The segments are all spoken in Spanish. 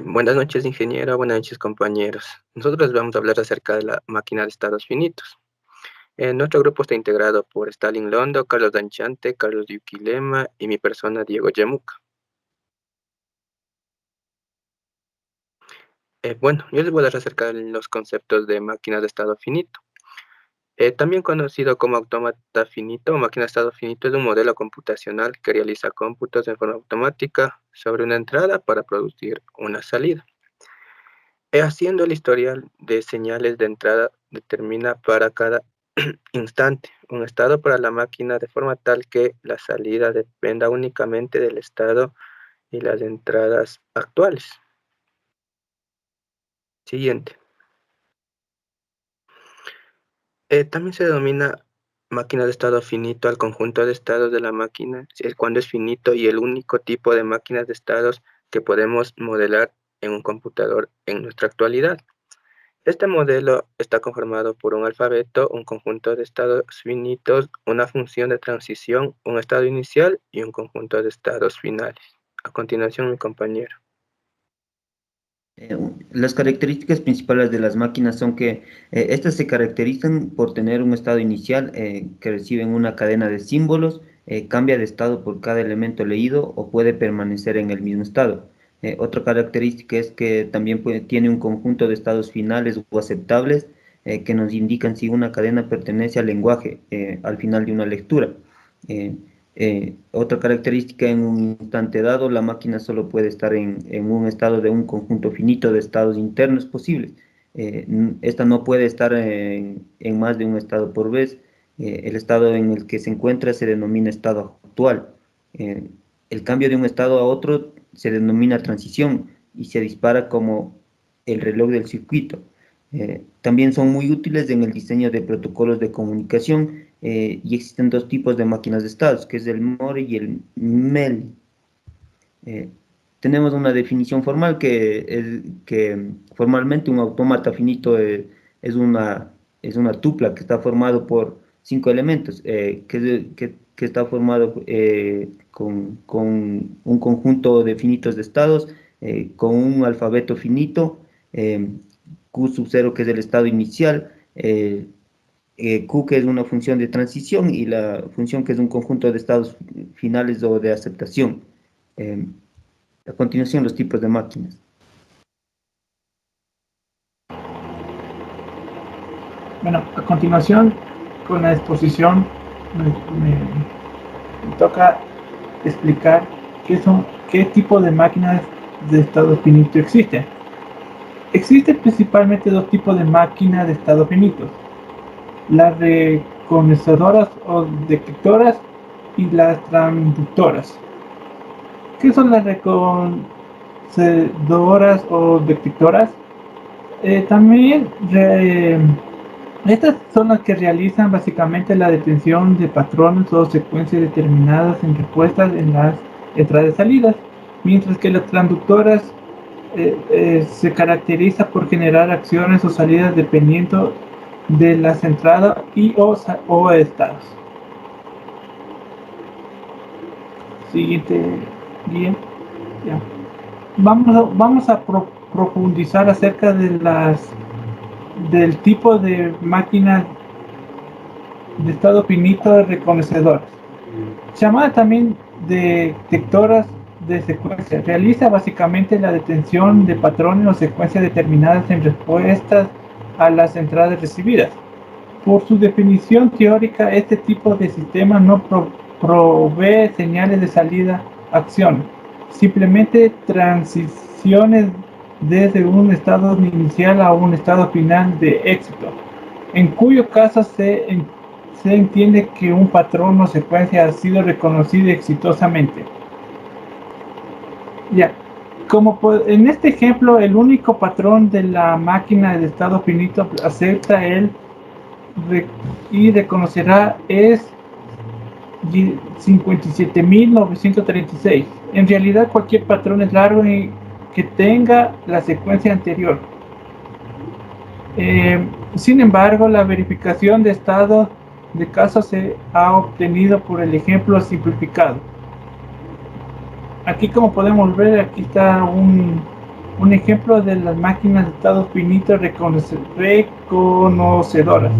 Buenas noches, ingeniero. Buenas noches, compañeros. Nosotros vamos a hablar acerca de la máquina de estados finitos. Nuestro grupo está integrado por Stalin Londo, Carlos Danchante, Carlos Yuquilema y mi persona, Diego Yamuca. Bueno, yo les voy a hablar acerca de los conceptos de máquina de estado finito. También conocido como autómata finito o máquina de estado finito, es un modelo computacional que realiza cómputos en forma automática sobre una entrada para producir una salida. Haciendo el historial de señales de entrada, determina para cada instante un estado para la máquina de forma tal que la salida dependa únicamente del estado y las entradas actuales. Siguiente. También se denomina máquina de estado finito al conjunto de estados de la máquina, si es cuando es finito y el único tipo de máquinas de estados que podemos modelar en un computador en nuestra actualidad. Este modelo está conformado por un alfabeto, un conjunto de estados finitos, una función de transición, un estado inicial y un conjunto de estados finales. A continuación, mi compañero. Las características principales de las máquinas son que estas se caracterizan por tener un estado inicial que reciben una cadena de símbolos, cambia de estado por cada elemento leído o puede permanecer en el mismo estado. Otra característica es que también tiene un conjunto de estados finales o aceptables que nos indican si una cadena pertenece al lenguaje al final de una lectura. Eh, Otra característica, en un instante dado, la máquina solo puede estar en un estado de un conjunto finito de estados internos posibles. Esta no puede estar en más de un estado por vez. El estado en el que se encuentra se denomina estado actual. Eh, el cambio de un estado a otro se denomina transición y se dispara como el reloj del circuito. También son muy útiles en el diseño de protocolos de comunicación y existen dos tipos de máquinas de estados, que es el MORE y el MELI. Eh, Tenemos una definición formal que es que formalmente un autómata finito es una tupla que está formado por cinco elementos, que está formado con un conjunto de finitos de estados, con un alfabeto finito, eh, Q sub 0 que es el estado inicial, Q que es una función de transición y la función que es un conjunto de estados finales o de aceptación. Eh, a continuación, los tipos de máquinas. Bueno, a continuación, con la exposición, me toca explicar qué tipo de máquinas de estado finito existen. Existen principalmente dos tipos de máquinas de estado finitos: las reconocedoras o detectoras y las transductoras. ¿Qué son las reconocedoras o detectoras? También estas son las que realizan básicamente la detección de patrones o secuencias determinadas en respuestas en las entradas y salidas, mientras que las transductoras se caracteriza por generar acciones o salidas dependiendo de las entradas y o estados. Siguiente guía. Ya. Vamos a profundizar acerca de del tipo de máquinas de estado finito reconocedoras, llamada también detectoras de secuencia. Realiza básicamente la detección de patrones o secuencias determinadas en respuestas a las entradas recibidas. Por su definición teórica, este tipo de sistema no provee señales de salida-acción, simplemente transiciones desde un estado inicial a un estado final de éxito, en cuyo caso se entiende que un patrón o secuencia ha sido reconocido exitosamente. Ya, como en este ejemplo, el único patrón de la máquina de estado finito acepta y reconocerá es 57.936. En realidad, cualquier patrón es largo y que tenga la secuencia anterior. Sin embargo, la verificación de estado de caso se ha obtenido por el ejemplo simplificado. Aquí, como podemos ver, aquí está Un ejemplo de las máquinas de estado finito reconocedoras.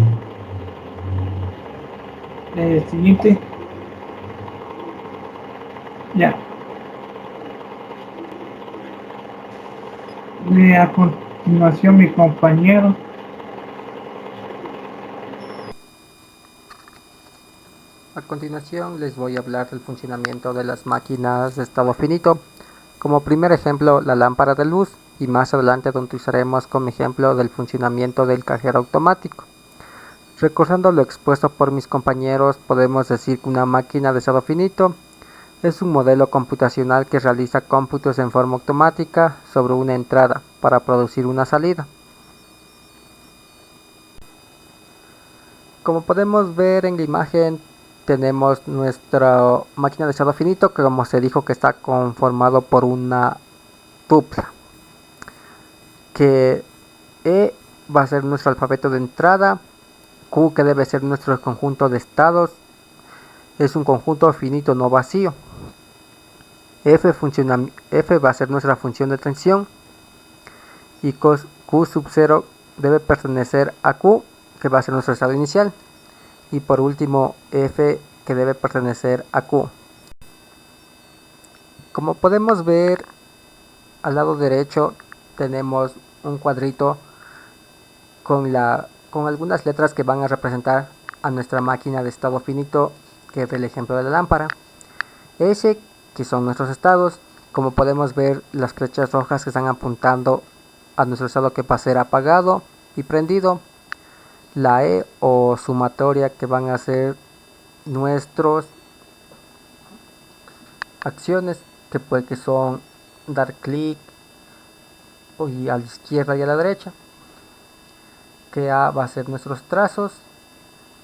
Siguiente. Ya. A continuación mi compañero. A continuación les voy a hablar del funcionamiento de las máquinas de estado finito. Como primer ejemplo, la lámpara de luz, y más adelante donde usaremos como ejemplo del funcionamiento del cajero automático. Recordando lo expuesto por mis compañeros, podemos decir que una máquina de estado finito es un modelo computacional que realiza cómputos en forma automática sobre una entrada para producir una salida. Como podemos ver en la imagen, tenemos nuestra máquina de estado finito, que como se dijo que está conformado por una tupla, que E va a ser nuestro alfabeto de entrada, Q que debe ser nuestro conjunto de estados, es un conjunto finito no vacío, F va a ser nuestra función de tensión, y Q sub 0 debe pertenecer a Q, que va a ser nuestro estado inicial, y por último F que debe pertenecer a Q. Como podemos ver, al lado derecho tenemos un cuadrito con algunas letras que van a representar a nuestra máquina de estado finito, que es el ejemplo de la lámpara. S, que son nuestros estados. Como podemos ver, las flechas rojas que están apuntando a nuestro estado que va a ser apagado y prendido. La E o sumatoria, que van a ser nuestros acciones, que son dar clic y a la izquierda y a la derecha. Que A va a ser nuestros trazos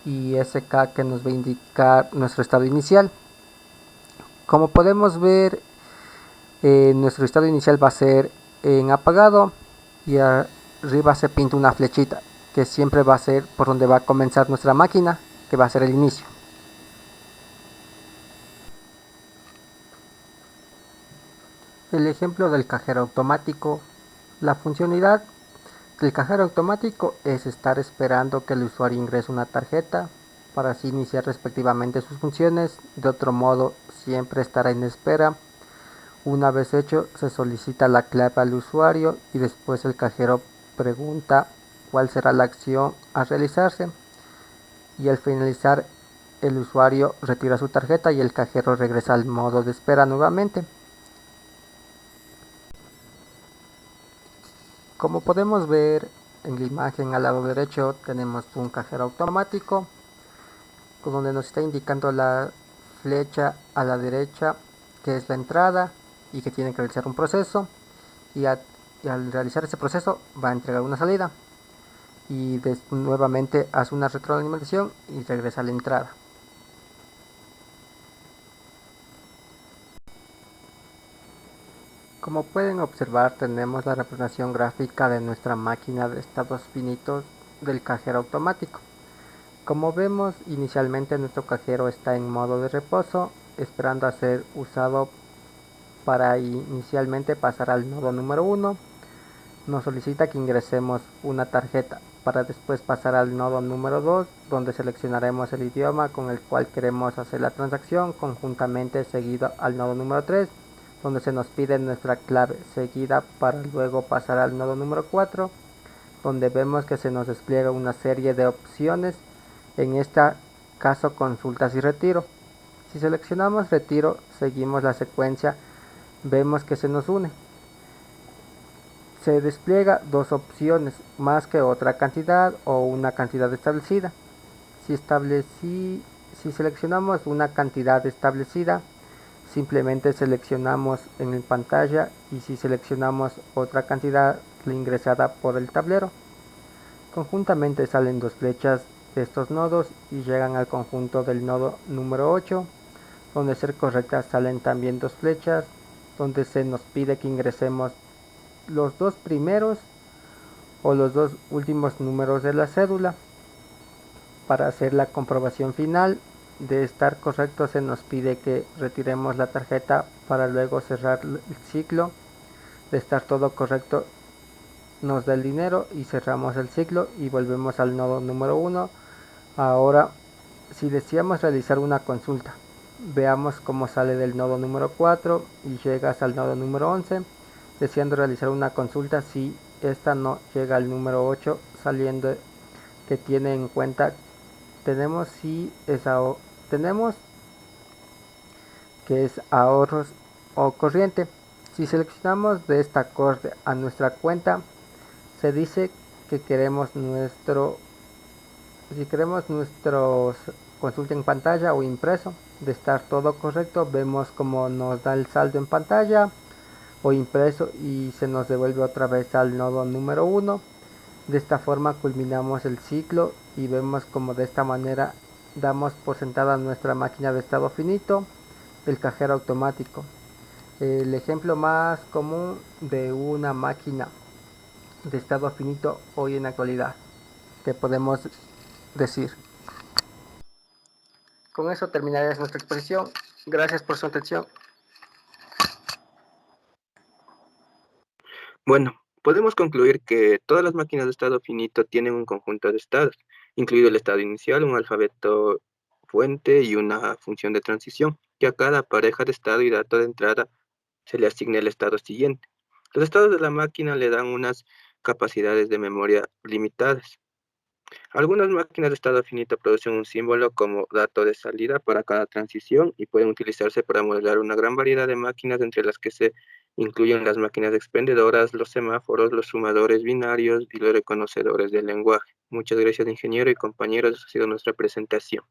y SK que nos va a indicar nuestro estado inicial. Como podemos ver, nuestro estado inicial va a ser en apagado, y arriba se pinta una flechita que siempre va a ser por donde va a comenzar nuestra máquina, que va a ser el inicio. El ejemplo del cajero automático. La funcionalidad del cajero automático es estar esperando que el usuario ingrese una tarjeta para así iniciar respectivamente sus funciones. De otro modo, siempre estará en espera. Una vez hecho, se solicita la clave al usuario y después el cajero pregunta cuál será la acción a realizarse, y al finalizar el usuario retira su tarjeta y el cajero regresa al modo de espera nuevamente. Como podemos ver en la imagen al lado derecho, tenemos un cajero automático donde nos está indicando la flecha a la derecha, que es la entrada y que tiene que realizar un proceso, y al realizar ese proceso va a entregar una salida, y nuevamente hace una retroalimentación y regresa a la entrada. Como pueden observar, tenemos la representación gráfica de nuestra máquina de estados finitos del cajero automático. Como vemos, inicialmente nuestro cajero está en modo de reposo, esperando a ser usado para inicialmente pasar al nodo número 1. Nos solicita que ingresemos una tarjeta para después pasar al nodo número 2, donde seleccionaremos el idioma con el cual queremos hacer la transacción, conjuntamente seguido al nodo número 3, donde se nos pide nuestra clave, seguida para luego pasar al nodo número 4, donde vemos que se nos despliega una serie de opciones, en este caso consultas y retiro. Si seleccionamos retiro, seguimos la secuencia, vemos que se nos une. Se despliega dos opciones, más que otra cantidad o una cantidad establecida. Si seleccionamos una cantidad establecida, simplemente seleccionamos en pantalla, y si seleccionamos otra cantidad, la ingresada por el tablero. Conjuntamente salen dos flechas de estos nodos y llegan al conjunto del nodo número 8, donde ser correctas salen también dos flechas, donde se nos pide que ingresemos los dos primeros o los dos últimos números de la cédula. Para hacer la comprobación final de estar correcto, se nos pide que retiremos la tarjeta para luego cerrar el ciclo De estar todo correcto nos da el dinero y cerramos el ciclo y volvemos al nodo número 1. Ahora, si deseamos realizar una consulta, veamos cómo sale del nodo número 4 y llegas al nodo número 11, deseando realizar una consulta. Si esta no llega al número 8, saliendo que tiene en cuenta, tenemos tenemos que es ahorros o corriente. Si seleccionamos de esta acorde a nuestra cuenta, se dice que si queremos nuestros consulta en pantalla o impreso. De estar todo correcto, vemos como nos da el saldo en pantalla o impreso y se nos devuelve otra vez al nodo número 1. De esta forma culminamos el ciclo y vemos como de esta manera damos por sentada nuestra máquina de estado finito, el cajero automático. El ejemplo más común de una máquina de estado finito hoy en la actualidad que podemos decir. Con eso terminaré nuestra exposición. Gracias por su atención. Bueno, podemos concluir que todas las máquinas de estado finito tienen un conjunto de estados, incluido el estado inicial, un alfabeto fuente y una función de transición, que a cada pareja de estado y dato de entrada se le asigna el estado siguiente. Los estados de la máquina le dan unas capacidades de memoria limitadas. Algunas máquinas de estado finito producen un símbolo como dato de salida para cada transición y pueden utilizarse para modelar una gran variedad de máquinas, entre las que se incluyen las máquinas expendedoras, los semáforos, los sumadores binarios y los reconocedores del lenguaje. Muchas gracias, ingeniero y compañeros. Esa ha sido nuestra presentación.